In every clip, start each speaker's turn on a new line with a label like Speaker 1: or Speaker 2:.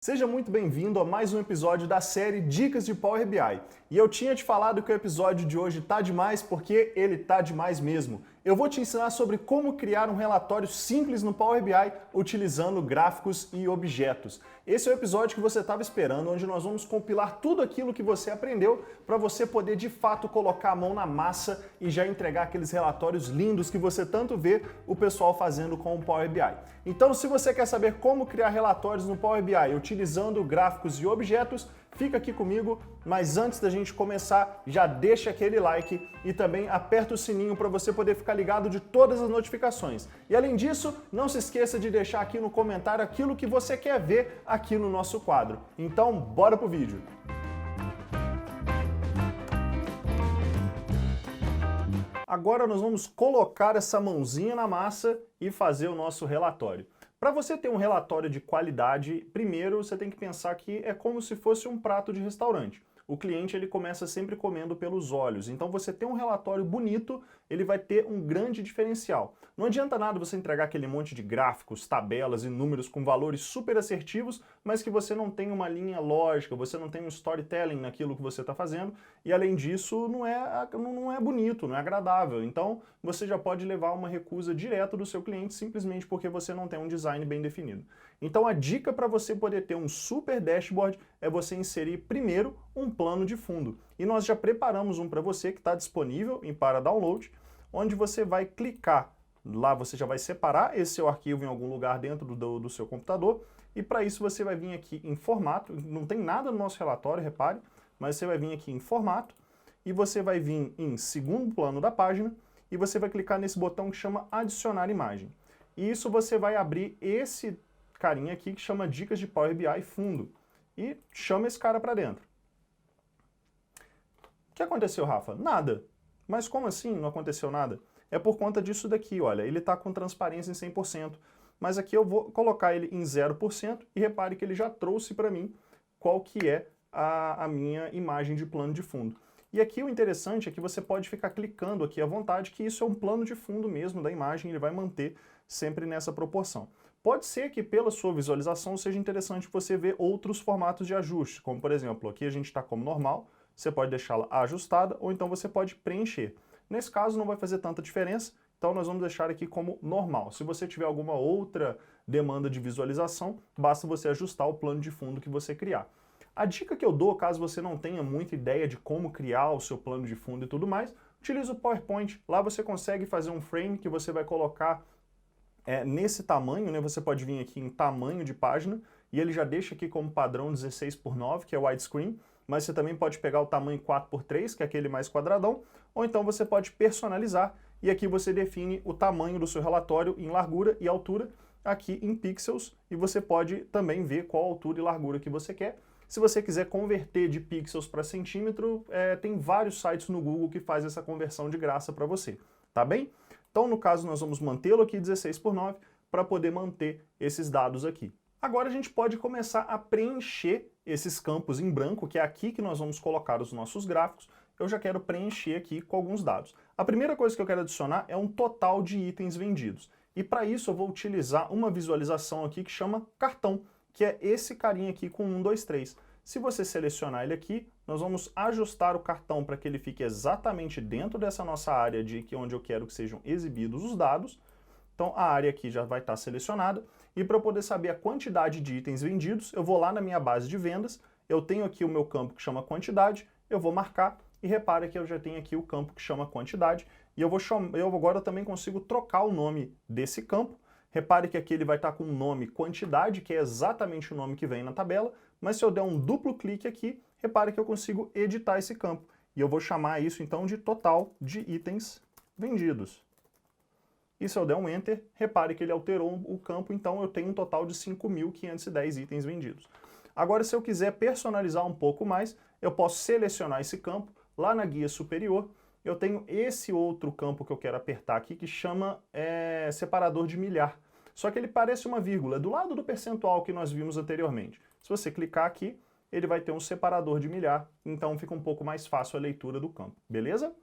Speaker 1: Seja muito bem-vindo a mais um episódio da série Dicas de Power BI. E eu tinha te falado que o episódio de hoje tá demais porque ele tá demais mesmo. Eu vou te ensinar sobre como criar um relatório simples no Power BI utilizando gráficos e objetos. Esse é o episódio que você estava esperando, onde nós vamos compilar tudo aquilo que você aprendeu para você poder de fato colocar a mão na massa e já entregar aqueles relatórios lindos que você tanto vê o pessoal fazendo com o Power BI. Então, se você quer saber como criar relatórios no Power BI utilizando gráficos e objetos, fica aqui comigo, mas antes da gente começar, já deixa aquele like e também aperta o sininho para você poder ficar ligado de todas as notificações. E além disso, não se esqueça de deixar aqui no comentário aquilo que você quer ver aqui no nosso quadro. Então, bora pro vídeo! Agora nós vamos colocar essa mãozinha na massa e fazer o nosso relatório. Para você ter um relatório de qualidade, primeiro você tem que pensar que é como se fosse um prato de restaurante. O cliente ele começa sempre comendo pelos olhos, então você ter um relatório bonito, ele vai ter um grande diferencial. Não adianta nada você entregar aquele monte de gráficos, tabelas e números com valores super assertivos, mas que você não tem uma linha lógica, você não tem um storytelling naquilo que você está fazendo, e além disso não é bonito, não é agradável. Então você já pode levar uma recusa direto do seu cliente simplesmente porque você não tem um design bem definido. Então a dica para você poder ter um super dashboard é você inserir primeiro um plano de fundo. E nós já preparamos um para você que está disponível para download, onde você vai clicar. Lá você já vai separar esse seu arquivo em algum lugar dentro do seu computador, e para isso você vai vir aqui em formato, não tem nada no nosso relatório, repare, mas você vai vir aqui em formato, e você vai vir em segundo plano da página, e você vai clicar nesse botão que chama adicionar imagem. E isso você vai abrir esse carinha aqui que chama Dicas de Power BI Fundo, e chama esse cara para dentro. O que aconteceu, Rafa? Nada. Mas como assim não aconteceu nada? É por conta disso daqui, olha, ele está com transparência em 100%, mas aqui eu vou colocar ele em 0% e repare que ele já trouxe para mim qual que é a minha imagem de plano de fundo. E aqui o interessante é que você pode ficar clicando aqui à vontade, que isso é um plano de fundo mesmo da imagem, ele vai manter sempre nessa proporção. Pode ser que pela sua visualização seja interessante você ver outros formatos de ajuste, como por exemplo, aqui a gente está como normal, você pode deixá-la ajustada ou então você pode preencher. Nesse caso não vai fazer tanta diferença, então nós vamos deixar aqui como normal. Se você tiver alguma outra demanda de visualização, basta você ajustar o plano de fundo que você criar. A dica que eu dou, caso você não tenha muita ideia de como criar o seu plano de fundo e tudo mais, utilize o PowerPoint. Lá você consegue fazer um frame que você vai colocar nesse tamanho, né? Você pode vir aqui em tamanho de página, e ele já deixa aqui como padrão 16:9, que é widescreen, mas você também pode pegar o tamanho 4:3, que é aquele mais quadradão, ou então você pode personalizar, e aqui você define o tamanho do seu relatório em largura e altura, aqui em pixels, e você pode também ver qual altura e largura que você quer. Se você quiser converter de pixels para centímetro, tem vários sites no Google que faz essa conversão de graça para você, tá bem? Então, no caso, nós vamos mantê-lo aqui 16:9 para poder manter esses dados aqui. Agora a gente pode começar a preencher esses campos em branco, que é aqui que nós vamos colocar os nossos gráficos. Eu já quero preencher aqui com alguns dados. A primeira coisa que eu quero adicionar é um total de itens vendidos. E para isso eu vou utilizar uma visualização aqui que chama cartão, que é esse carinha aqui com 1, 2, 3. Se você selecionar ele aqui, nós vamos ajustar o cartão para que ele fique exatamente dentro dessa nossa área de onde eu quero que sejam exibidos os dados. Então a área aqui já vai estar selecionada, e para eu poder saber a quantidade de itens vendidos, eu vou lá na minha base de vendas, eu tenho aqui o meu campo que chama quantidade, eu vou marcar, e repare que eu já tenho aqui o campo que chama quantidade, e eu agora também consigo trocar o nome desse campo. Repare que aqui ele vai estar com o nome quantidade, que é exatamente o nome que vem na tabela, mas se eu der um duplo clique aqui, repare que eu consigo editar esse campo, e eu vou chamar isso então de total de itens vendidos. E se eu der um Enter, repare que ele alterou o campo, então eu tenho um total de 5.510 itens vendidos. Agora, se eu quiser personalizar um pouco mais, eu posso selecionar esse campo. Lá na guia superior, eu tenho esse outro campo que eu quero apertar aqui, que chama separador de milhar. Só que ele parece uma vírgula, do lado do percentual que nós vimos anteriormente. Se você clicar aqui, ele vai ter um separador de milhar, então fica um pouco mais fácil a leitura do campo, beleza?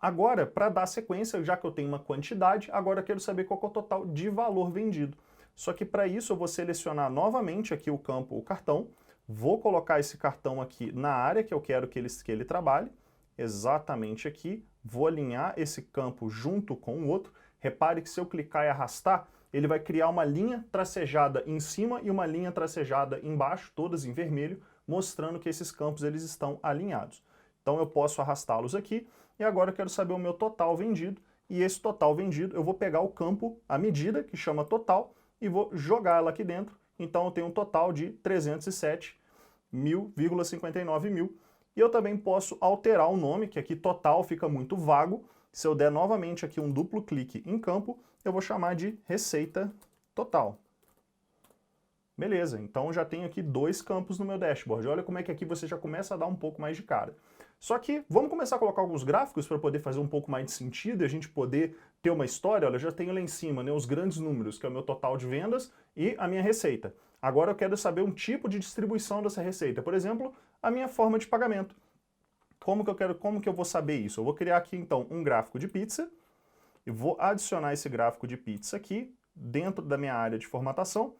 Speaker 1: Agora, para dar sequência, já que eu tenho uma quantidade, agora eu quero saber qual que é o total de valor vendido. só que para isso eu vou selecionar novamente aqui o campo, o cartão, vou colocar esse cartão aqui na área que eu quero que ele trabalhe, exatamente aqui, vou alinhar esse campo junto com o outro. Repare que se eu clicar e arrastar, ele vai criar uma linha tracejada em cima e uma linha tracejada embaixo, todas em vermelho, mostrando que esses campos eles estão alinhados. Então eu posso arrastá-los aqui, e agora eu quero saber o meu total vendido, e esse total vendido eu vou pegar o campo, a medida, que chama total, e vou jogar ela aqui dentro. Então eu tenho um total de 307,59 mil. E eu também posso alterar o nome, que aqui total fica muito vago. Se eu der novamente aqui um duplo clique em campo, eu vou chamar de receita total. Beleza, então já tenho aqui 2 campos no meu dashboard. Olha como é que aqui você já começa a dar um pouco mais de cara. Só que vamos começar a colocar alguns gráficos para poder fazer um pouco mais de sentido e a gente poder ter uma história. Olha, eu já tenho lá em cima, né, os grandes números, que é o meu total de vendas e a minha receita. Agora eu quero saber um tipo de distribuição dessa receita. Por exemplo, a minha forma de pagamento. Como que eu vou saber isso? Eu vou criar aqui então um gráfico de pizza e vou adicionar esse gráfico de pizza aqui dentro da minha área de formatação.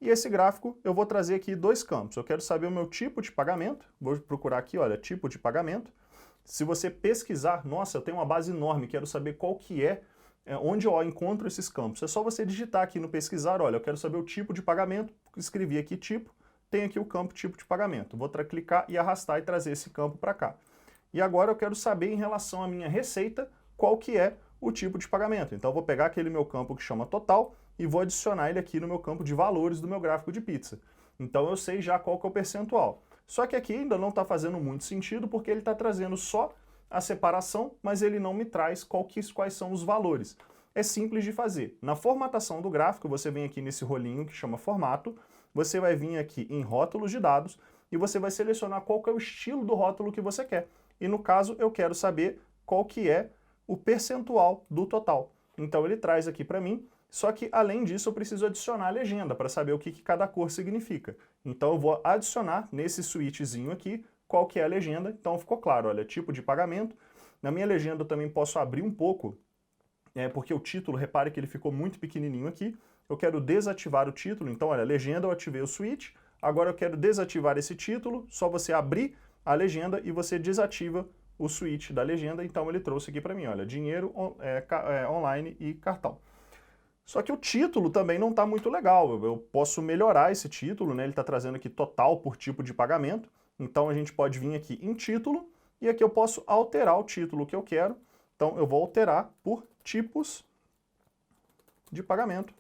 Speaker 1: E esse gráfico eu vou trazer aqui 2 campos. Eu quero saber o meu tipo de pagamento. Vou procurar aqui, olha, tipo de pagamento. Se você pesquisar, nossa, eu tenho uma base enorme, quero saber qual que é, onde eu encontro esses campos. É só você digitar aqui no pesquisar, olha, eu quero saber o tipo de pagamento. Escrevi aqui tipo, tem aqui o campo tipo de pagamento. Vou clicar e arrastar e trazer esse campo para cá. E agora eu quero saber em relação à minha receita, qual que é o tipo de pagamento. Então eu vou pegar aquele meu campo que chama total e vou adicionar ele aqui no meu campo de valores do meu gráfico de pizza. Então eu sei já qual que é o percentual. Só que aqui ainda não está fazendo muito sentido porque ele está trazendo só a separação, mas ele não me traz quais são os valores. É simples de fazer. Na formatação do gráfico, você vem aqui nesse rolinho que chama formato, você vai vir aqui em rótulos de dados e você vai selecionar qual que é o estilo do rótulo que você quer. E no caso, eu quero saber qual que é o percentual do total. Então ele traz aqui para mim, só que além disso eu preciso adicionar a legenda para saber o que cada cor significa. Então eu vou adicionar nesse switchzinho aqui qual que é a legenda. Então ficou claro, olha, tipo de pagamento. Na minha legenda eu também posso abrir um pouco, porque o título, repare que ele ficou muito pequenininho aqui. Eu quero desativar o título, então olha, legenda eu ativei o switch. Agora eu quero desativar esse título, só você abrir a legenda e você desativa o switch da legenda, então ele trouxe aqui para mim, olha, dinheiro online e cartão. Só que o título também não está muito legal, eu posso melhorar esse título, né? Ele está trazendo aqui total por tipo de pagamento, então a gente pode vir aqui em título, e aqui eu posso alterar o título que eu quero, então eu vou alterar por tipos de pagamento.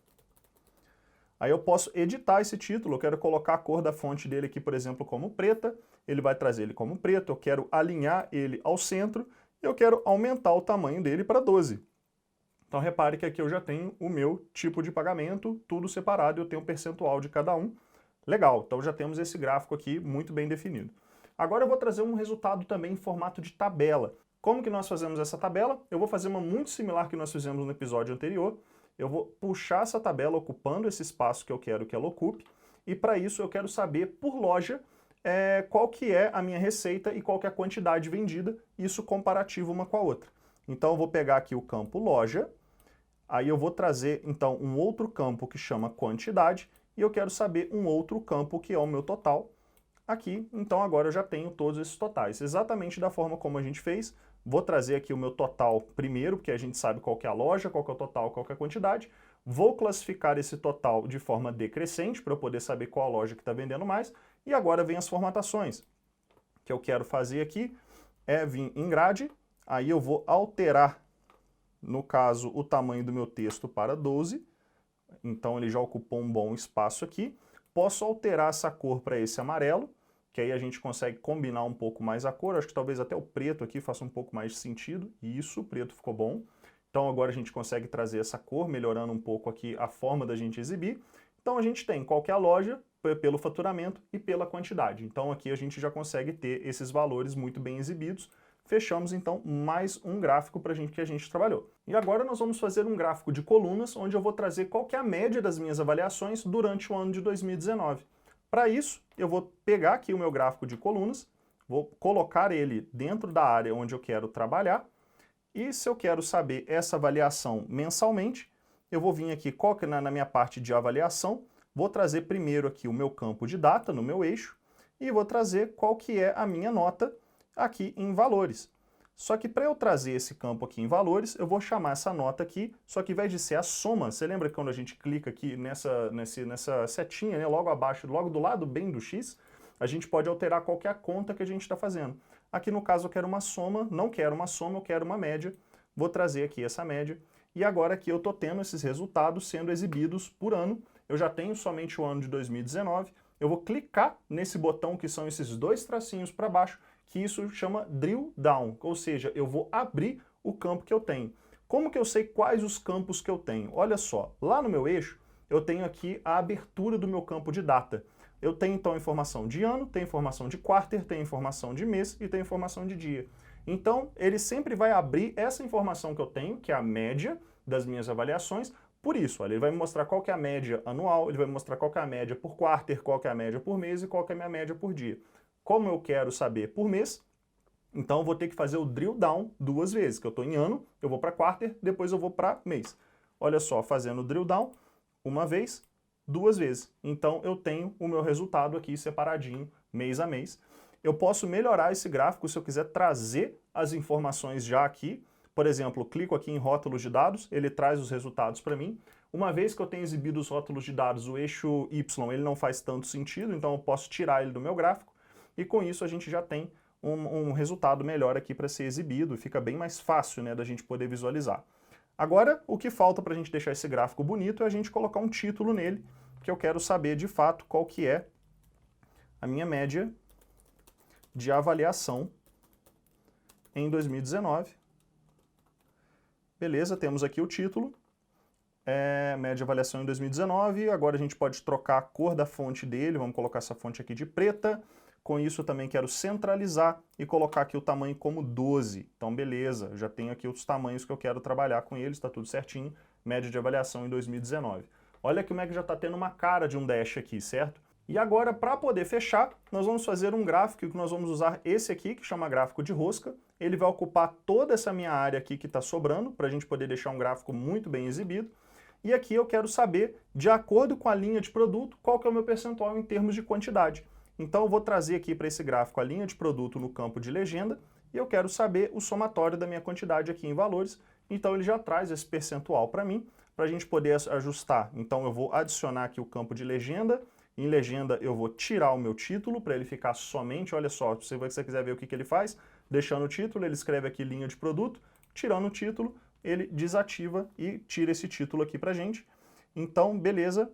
Speaker 1: Aí eu posso editar esse título, eu quero colocar a cor da fonte dele aqui, por exemplo, como preta, ele vai trazer ele como preto, eu quero alinhar ele ao centro, e eu quero aumentar o tamanho dele para 12. Então repare que aqui eu já tenho o meu tipo de pagamento, tudo separado, eu tenho um percentual de cada um. Legal, então já temos esse gráfico aqui muito bem definido. Agora eu vou trazer um resultado também em formato de tabela. Como que nós fazemos essa tabela? Eu vou fazer uma muito similar que nós fizemos no episódio anterior. Eu vou puxar essa tabela ocupando esse espaço que eu quero que ela ocupe, e para isso eu quero saber por loja qual que é a minha receita e qual que é a quantidade vendida, isso comparativo uma com a outra. Então eu vou pegar aqui o campo loja, aí eu vou trazer então um outro campo que chama quantidade, e eu quero saber um outro campo que é o meu total. Aqui, então agora eu já tenho todos esses totais, exatamente da forma como a gente fez. Vou trazer aqui o meu total primeiro, porque a gente sabe qual que é a loja, qual que é o total, qual que é a quantidade. Vou classificar esse total de forma decrescente, para eu poder saber qual a loja que está vendendo mais. E agora vem as formatações. O que eu quero fazer aqui é vir em grade, aí eu vou alterar, no caso, o tamanho do meu texto para 12. Então ele já ocupou um bom espaço aqui. Posso alterar essa cor para esse amarelo, que aí a gente consegue combinar um pouco mais a cor. Acho que talvez até o preto aqui faça um pouco mais de sentido. Isso, o preto ficou bom. Então agora a gente consegue trazer essa cor, melhorando um pouco aqui a forma da gente exibir. Então a gente tem qual que é a loja, pelo faturamento e pela quantidade. Então aqui a gente já consegue ter esses valores muito bem exibidos. Fechamos então mais um gráfico para que a gente trabalhou. E agora nós vamos fazer um gráfico de colunas, onde eu vou trazer qual que é a média das minhas avaliações durante o ano de 2019. Para isso, eu vou pegar aqui o meu gráfico de colunas, vou colocar ele dentro da área onde eu quero trabalhar, e se eu quero saber essa avaliação mensalmente, eu vou vir aqui na minha parte de avaliação, vou trazer primeiro aqui o meu campo de data no meu eixo e vou trazer qual que é a minha nota aqui em valores. Só que para eu trazer esse campo aqui em valores, eu vou chamar essa nota aqui, só que ao invés de ser a soma, você lembra que quando a gente clica aqui nessa setinha, né, logo abaixo, logo do lado bem do X, a gente pode alterar qual que é a conta que a gente está fazendo. Aqui no caso eu quero uma soma, não quero uma soma, eu quero uma média, vou trazer aqui essa média, e agora aqui eu estou tendo esses resultados sendo exibidos por ano, eu já tenho somente o ano de 2019, eu vou clicar nesse botão que são esses dois tracinhos para baixo, que isso chama Drill Down, ou seja, eu vou abrir o campo que eu tenho. Como que eu sei quais os campos que eu tenho? Olha só, lá no meu eixo, eu tenho aqui a abertura do meu campo de data. Eu tenho então informação de ano, tenho informação de quarter, tenho informação de mês e tenho informação de dia. Então, ele sempre vai abrir essa informação que eu tenho, que é a média das minhas avaliações. Por isso, olha, ele vai me mostrar qual que é a média anual, ele vai me mostrar qual que é a média por quarter, qual que é a média por mês e qual que é a minha média por dia. Como eu quero saber por mês, então eu vou ter que fazer o drill down duas vezes, que eu estou em ano, eu vou para quarter, depois eu vou para mês. Olha só, fazendo o drill down uma vez, duas vezes. Então eu tenho o meu resultado aqui separadinho, mês a mês. Eu posso melhorar esse gráfico se eu quiser trazer as informações já aqui. Por exemplo, clico aqui em rótulos de dados, ele traz os resultados para mim. Uma vez que eu tenho exibido os rótulos de dados, o eixo Y ele não faz tanto sentido, então eu posso tirar ele do meu gráfico. E com isso a gente já tem um resultado melhor aqui para ser exibido, fica bem mais fácil, né, da gente poder visualizar. Agora, o que falta para a gente deixar esse gráfico bonito é a gente colocar um título nele, que eu quero saber de fato qual que é a minha média de avaliação em 2019. Beleza, temos aqui o título, média de avaliação em 2019, agora a gente pode trocar a cor da fonte dele, vamos colocar essa fonte aqui de preta. Com isso eu também quero centralizar e colocar aqui o tamanho como 12. Então beleza, eu já tenho aqui os tamanhos que eu quero trabalhar com eles, está tudo certinho. Média de avaliação em 2019. Olha como é que já está tendo uma cara de um dash aqui, certo? E agora, para poder fechar, nós vamos fazer um gráfico que nós vamos usar esse aqui, que chama gráfico de rosca. Ele vai ocupar toda essa minha área aqui que está sobrando, para a gente poder deixar um gráfico muito bem exibido. E aqui eu quero saber, de acordo com a linha de produto, qual que é o meu percentual em termos de quantidade. Então eu vou trazer aqui para esse gráfico a linha de produto no campo de legenda e eu quero saber o somatório da minha quantidade aqui em valores. Então ele já traz esse percentual para mim, para a gente poder ajustar. Então eu vou adicionar aqui o campo de legenda. Em legenda eu vou tirar o meu título para ele ficar somente, olha só, se você quiser ver o que ele faz, deixando o título, ele escreve aqui linha de produto, tirando o título, ele desativa e tira esse título aqui para a gente. Então, beleza.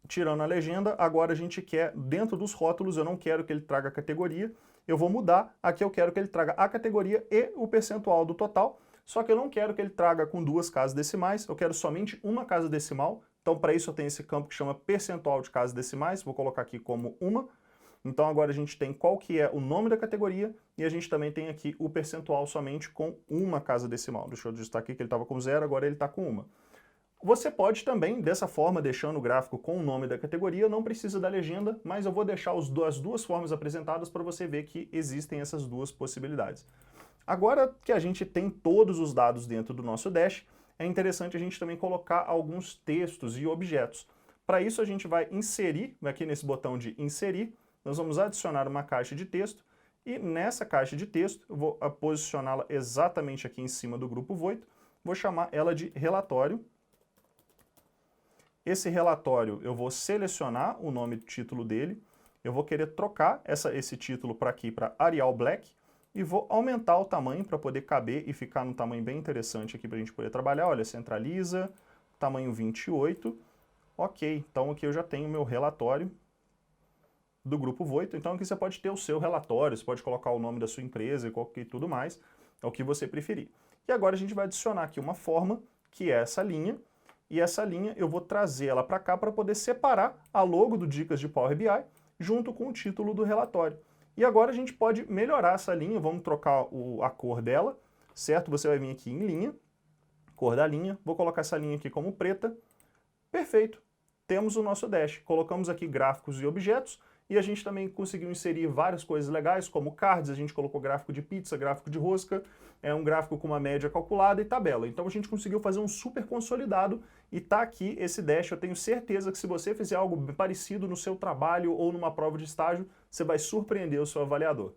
Speaker 1: Tirando a legenda, agora a gente quer, dentro dos rótulos, eu não quero que ele traga a categoria, eu vou mudar, aqui eu quero que ele traga a categoria e o percentual do total, só que eu não quero que ele traga com duas casas decimais, eu quero somente uma casa decimal, então para isso eu tenho esse campo que chama percentual de casas decimais, vou colocar aqui como uma, então agora a gente tem qual que é o nome da categoria e a gente também tem aqui o percentual somente com uma casa decimal. Deixa eu ajustar aqui que ele estava com 0, agora ele está com uma. Você pode também, dessa forma, deixando o gráfico com o nome da categoria, não precisa da legenda, mas eu vou deixar as duas formas apresentadas para você ver que existem essas duas possibilidades. Agora que a gente tem todos os dados dentro do nosso Dash, é interessante a gente também colocar alguns textos e objetos. Para isso a gente vai inserir, aqui nesse botão de inserir, nós vamos adicionar uma caixa de texto, e nessa caixa de texto eu vou posicioná-la exatamente aqui em cima do grupo Voito, vou chamar ela de relatório. Esse relatório eu vou selecionar o nome do título dele, eu vou querer trocar esse título para aqui, para Arial Black, e vou aumentar o tamanho para poder caber e ficar num tamanho bem interessante aqui para a gente poder trabalhar. Olha, centraliza, tamanho 28, ok, então aqui eu já tenho o meu relatório do Grupo Voito, então aqui você pode ter o seu relatório, você pode colocar o nome da sua empresa e tudo mais, é o que você preferir. E agora a gente vai adicionar aqui uma forma, que é essa linha, e essa linha eu vou trazer ela para cá para poder separar a logo do Dicas de Power BI junto com o título do relatório. E agora a gente pode melhorar essa linha, vamos trocar a cor dela, certo? Você vai vir aqui em linha, cor da linha, vou colocar essa linha aqui como preta, perfeito. temos o nosso dash. Colocamos aqui gráficos e objetos, e a gente também conseguiu inserir várias coisas legais, como cards, a gente colocou gráfico de pizza, gráfico de rosca, um gráfico com uma média calculada e tabela. Então a gente conseguiu fazer um super consolidado e tá aqui esse dash. Eu tenho certeza que se você fizer algo parecido no seu trabalho ou numa prova de estágio, você vai surpreender o seu avaliador.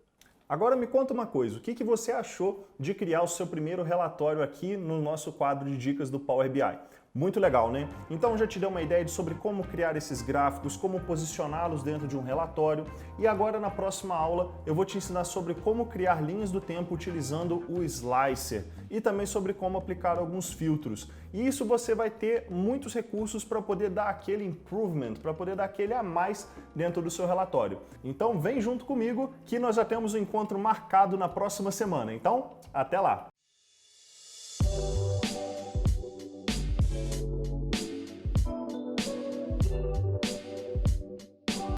Speaker 1: Agora me conta uma coisa, o que você achou de criar o seu primeiro relatório aqui no nosso quadro de dicas do Power BI? Muito legal, né? Então já te dei uma ideia sobre como criar esses gráficos, como posicioná-los dentro de um relatório, e agora na próxima aula eu vou te ensinar sobre como criar linhas do tempo utilizando o Slicer e também sobre como aplicar alguns filtros. E isso você vai ter muitos recursos para poder dar aquele improvement, para poder dar aquele a mais dentro do seu relatório. Então vem junto comigo que nós já temos um encontro marcado na próxima semana. Então, até lá!